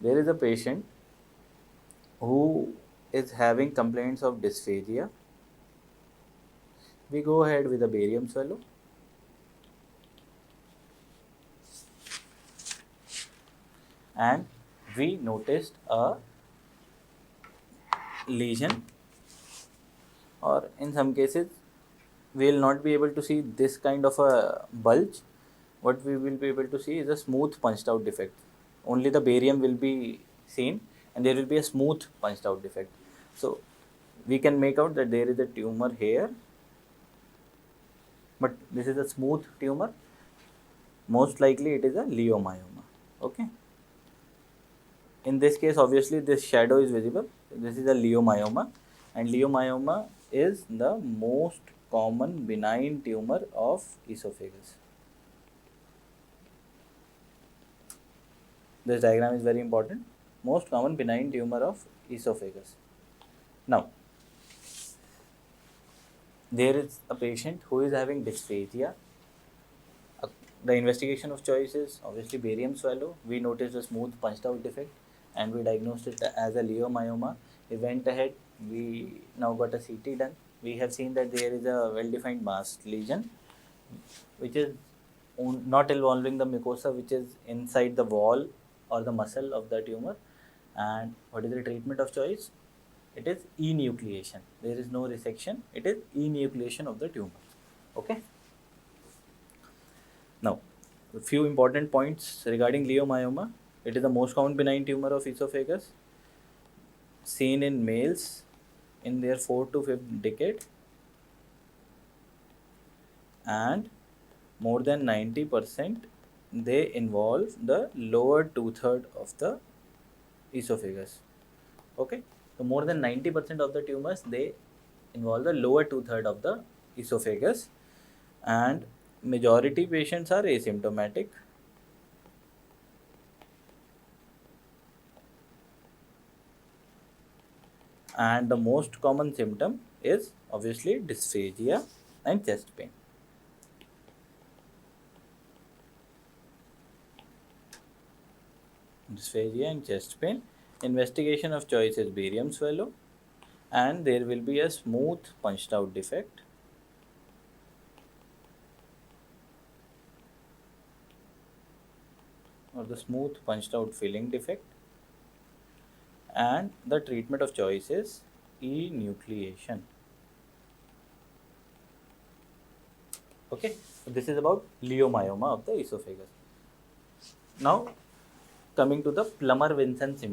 there is a patient who is having complaints of dysphagia. We go ahead with a barium swallow. And we noticed a lesion, or in some cases we will not be able to see this kind of a bulge. What we will be able to see is a smooth punched out defect. Only the barium will be seen and there will be a smooth punched out defect. So we can make out that there is a tumor here, but this is a smooth tumor. Most likely it is a leiomyoma. Okay. In this case, obviously this shadow is visible. This is a leiomyoma, and leiomyoma is the most common benign tumor of esophagus. This diagram is very important. Most common benign tumor of esophagus. Now, there is a patient who is having dysphagia. The investigation of choice is obviously barium swallow. We noticed a smooth punched out defect and we diagnosed it as a leiomyoma. We went ahead, we now got a CT done. We have seen that there is a well-defined mass lesion which is not involving the mucosa, which is inside the wall or the muscle of the tumor. And what is the treatment of choice? It is enucleation. There is no resection. It is enucleation of the tumor. Okay. Now, a few important points regarding leiomyoma. It is the most common benign tumor of esophagus, seen in males in their 4th to 5th decade, and more than 90% they involve the lower 2/3 of the esophagus. Okay, so more than 90% of the tumors, they involve the lower 2/3 of the esophagus, and majority patients are asymptomatic. And the most common symptom is obviously dysphagia and chest pain. Dysphagia and chest pain. Investigation of choice is barium swallow, and there will be a smooth punched out defect. Or the smooth punched out filling defect, and the treatment of choice is enucleation. Okay, so this is about leiomyoma of the esophagus. Now coming to the Plummer-Vinson syndrome.